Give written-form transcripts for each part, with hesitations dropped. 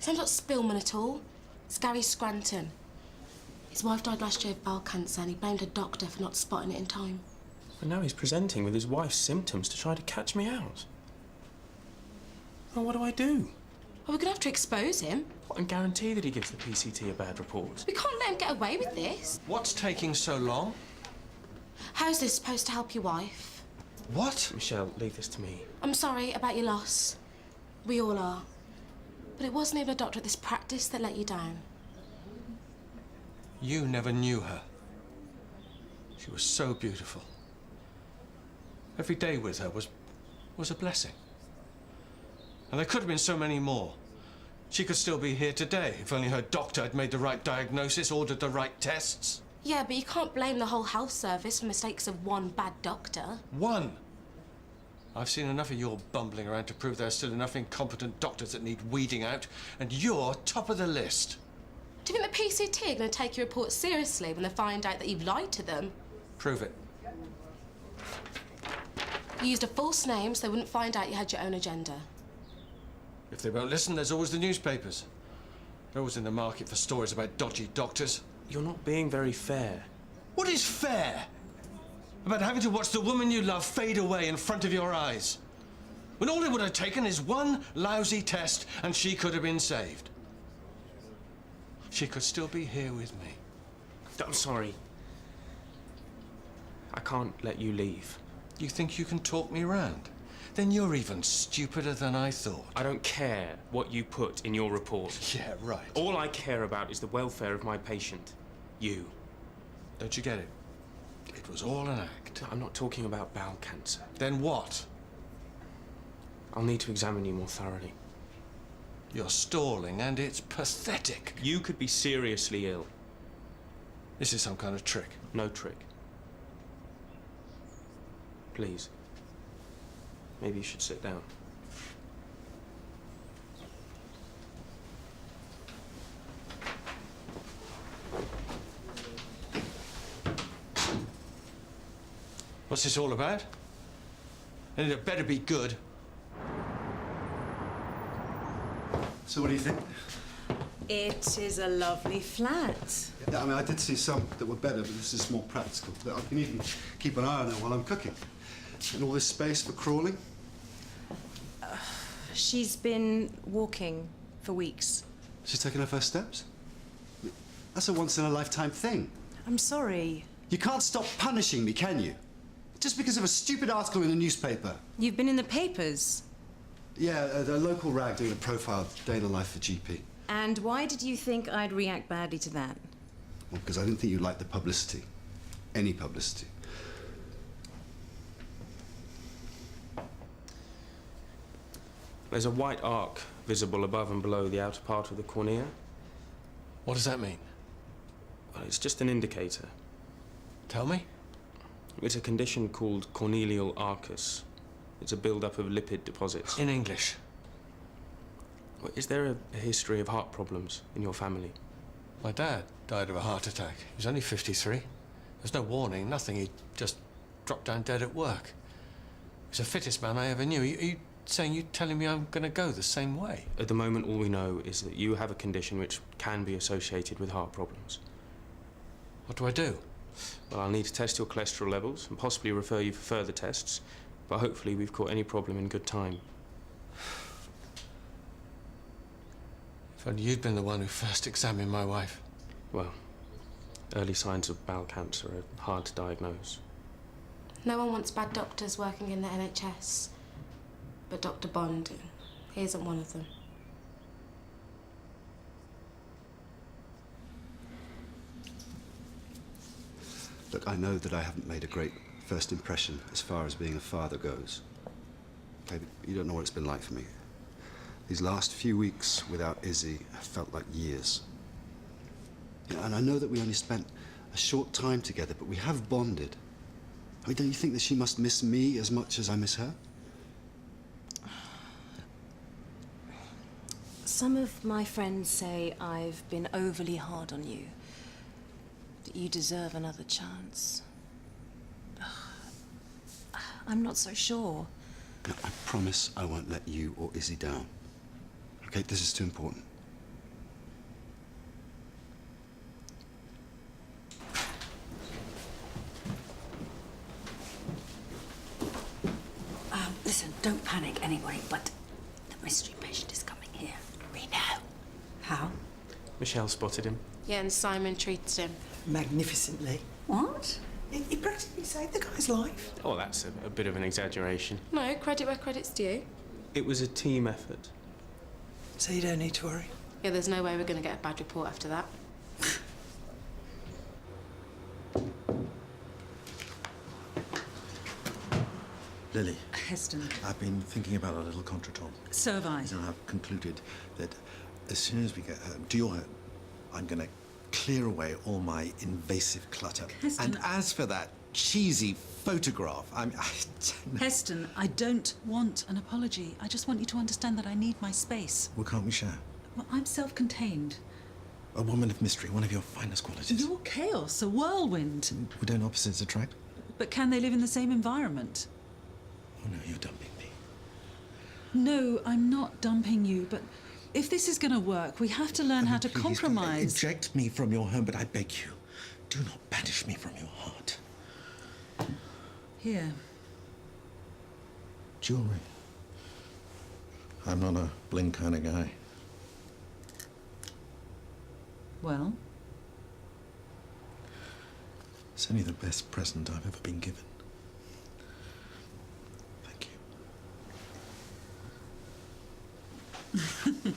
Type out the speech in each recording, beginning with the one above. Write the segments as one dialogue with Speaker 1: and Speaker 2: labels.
Speaker 1: His name's not Spillman at all. It's Gary Scranton. His wife died last year of bowel cancer and he blamed a doctor for not spotting it in time.
Speaker 2: And now he's presenting with his wife's symptoms to try to catch me out. Well, what do I do?
Speaker 1: Well, we're going to have to expose him.
Speaker 2: What, and guarantee that he gives the PCT a bad report?
Speaker 1: We can't let him get away with this.
Speaker 3: What's taking so long?
Speaker 1: How's this supposed to help your wife?
Speaker 3: What?
Speaker 2: Michelle, leave this to me.
Speaker 1: I'm sorry about your loss. We all are. But it wasn't even a doctor at this practice that let you down.
Speaker 3: You never knew her. She was so beautiful. Every day with her was a blessing. And there could have been so many more. She could still be here today if only her doctor had made the right diagnosis, ordered the right tests.
Speaker 1: Yeah, but you can't blame the whole health service for mistakes of one bad doctor.
Speaker 3: One? I've seen enough of your bumbling around to prove there are still enough incompetent doctors that need weeding out, and you're top of the list.
Speaker 1: Do you think the PCT are going to take your report seriously when they find out that you've lied to them?
Speaker 3: Prove it.
Speaker 1: You used a false name so they wouldn't find out you had your own agenda.
Speaker 3: If they won't listen, there's always the newspapers. They're always in the market for stories about dodgy doctors.
Speaker 2: You're not being very fair.
Speaker 3: What is fair? About having to watch the woman you love fade away in front of your eyes. When all it would have taken is one lousy test and she could have been saved. She could still be here with me.
Speaker 2: I'm sorry. I can't let you leave.
Speaker 3: You think you can talk me round? Then you're even stupider than I thought.
Speaker 2: I don't care what you put in your report.
Speaker 3: Yeah, right.
Speaker 2: All I care about is the welfare of my patient. You.
Speaker 3: Don't you get it? It was all an act.
Speaker 2: I'm not talking about bowel cancer.
Speaker 3: Then what?
Speaker 2: I'll need to examine you more thoroughly.
Speaker 3: You're stalling, and it's pathetic.
Speaker 2: You could be seriously ill.
Speaker 3: This is some kind of trick.
Speaker 2: No trick. Please. Maybe you should sit down.
Speaker 3: What's this all about? And it better be good.
Speaker 4: So what do you think?
Speaker 5: It is a lovely flat.
Speaker 4: Yeah, I mean, I did see some that were better, but this is more practical. I can even keep an eye on her while I'm cooking. And all this space for crawling.
Speaker 5: She's been walking for weeks.
Speaker 4: She's taking her first steps? That's a once-in-a-lifetime thing.
Speaker 5: I'm sorry.
Speaker 4: You can't stop punishing me, can you? Just because of a stupid article in a newspaper.
Speaker 5: You've been in the papers.
Speaker 4: Yeah, the local rag doing a profile, day in the life for GP.
Speaker 5: And why did you think I'd react badly to that?
Speaker 4: Well, because I didn't think you liked the publicity. Any publicity.
Speaker 2: There's a white arc visible above and below the outer part of the cornea.
Speaker 3: What does that mean?
Speaker 2: Well, it's just an indicator.
Speaker 3: Tell me.
Speaker 2: It's a condition called corneal arcus. It's a build-up of lipid deposits.
Speaker 3: In English.
Speaker 2: Well, is there a history of heart problems in your family?
Speaker 3: My dad died of a heart attack. He was only 53. There's no warning, nothing. He just dropped down dead at work. He was the fittest man I ever knew. Are you saying, you telling me I'm going to go the same way?
Speaker 2: At the moment, all we know is that you have a condition which can be associated with heart problems.
Speaker 3: What do I do?
Speaker 2: Well, I'll need to test your cholesterol levels and possibly refer you for further tests, but hopefully we've caught any problem in good time.
Speaker 3: If only you'd been the one who first examined my wife.
Speaker 2: Well, early signs of bowel cancer are hard to diagnose.
Speaker 1: No one wants bad doctors working in the NHS. But Dr. Bond, he isn't one of them.
Speaker 4: Look, I know that I haven't made a great first impression as far as being a father goes. Okay, but you don't know what it's been like for me. These last few weeks without Izzie have felt like years. You know, and I know that we only spent a short time together, but we have bonded. I mean, don't you think that she must miss me as much as I miss her?
Speaker 5: Some of my friends say I've been overly hard on you. That you deserve another chance. I'm not so sure.
Speaker 4: No, I promise I won't let you or Izzie down. Okay, this is too important.
Speaker 6: Don't panic anyway, but the mystery patient is coming here. We know. How?
Speaker 2: Michelle spotted him.
Speaker 1: Yeah, and Simon treated him.
Speaker 7: Magnificently.
Speaker 6: What?
Speaker 7: He practically saved the guy's life.
Speaker 2: Oh, that's a bit of an exaggeration.
Speaker 1: No, credit where credit's due.
Speaker 2: It was a team effort.
Speaker 7: So you don't need to worry.
Speaker 1: Yeah, there's no way we're going to get a bad report after that.
Speaker 8: Lily,
Speaker 6: Heston.
Speaker 8: I've been thinking about our little contretemps.
Speaker 6: So have I.
Speaker 8: And I've concluded that as soon as we get home, to your home, I'm going to clear away all my invasive clutter.
Speaker 6: Heston.
Speaker 8: And as for that cheesy photograph,
Speaker 6: Heston, I don't want an apology. I just want you to understand that I need my space.
Speaker 8: Well, can't we share?
Speaker 6: Well, I'm self-contained.
Speaker 8: A woman of mystery, one of your finest qualities.
Speaker 6: You're chaos, a whirlwind.
Speaker 8: We don't opposites attract?
Speaker 6: But can they live in the same environment?
Speaker 8: Oh, no, you're dumping me.
Speaker 6: No, I'm not dumping you, but if this is going to work, we have to learn how to
Speaker 8: Please,
Speaker 6: compromise.
Speaker 8: Eject me from your home, but I beg you, do not banish me from your heart.
Speaker 6: Here.
Speaker 8: Jewelry. I'm not a bling kind of guy.
Speaker 6: Well?
Speaker 8: It's only the best present I've ever been given. Thank you.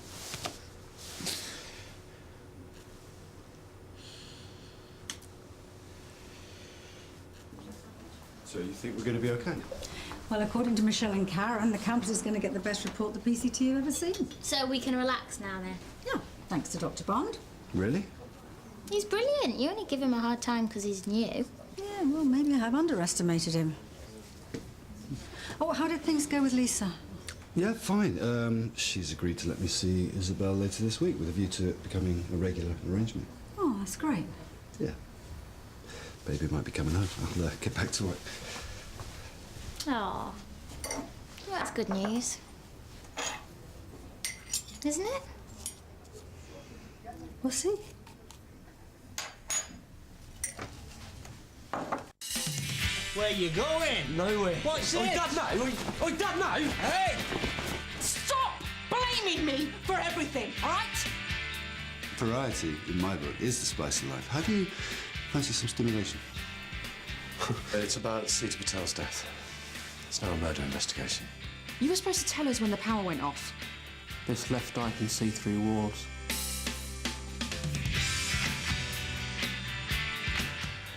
Speaker 4: So you think we're going to be okay?
Speaker 9: Well, according to Michelle and Karen, the campus is going to get the best report the PCT have ever seen.
Speaker 10: So we can relax now then?
Speaker 9: Yeah, thanks to Dr. Bond.
Speaker 4: Really?
Speaker 10: He's brilliant. You only give him a hard time because he's new.
Speaker 9: Yeah, well, maybe I have underestimated him. Oh, how did things go with Lisa?
Speaker 4: Yeah, fine. She's agreed to let me see Isabel later this week with a view to it becoming a regular arrangement.
Speaker 9: Oh, that's great.
Speaker 4: Yeah. Baby might be coming home. I'll get back to work.
Speaker 10: Oh, that's good news. Isn't it?
Speaker 9: We'll see.
Speaker 11: Where you going?
Speaker 7: Nowhere.
Speaker 11: What's
Speaker 7: Oh,
Speaker 11: it?
Speaker 7: Dad, no! Oh, Dad, no!
Speaker 11: Hey! Stop blaming me for everything, all right?
Speaker 4: Variety, in my book, is the spice of life. How do you fancy some stimulation?
Speaker 3: It's about Sita Patel's death. It's now a murder investigation.
Speaker 5: You were supposed to tell us when the power went off.
Speaker 2: This left eye can see through walls.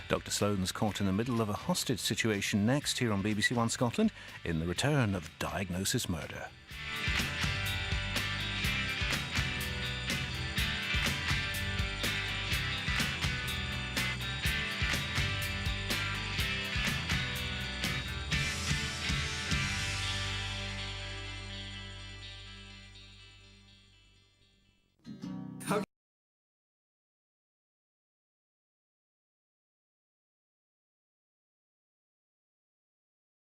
Speaker 12: Dr. Sloane's caught in the middle of a hostage situation next here on BBC One Scotland in the return of Diagnosis Murder.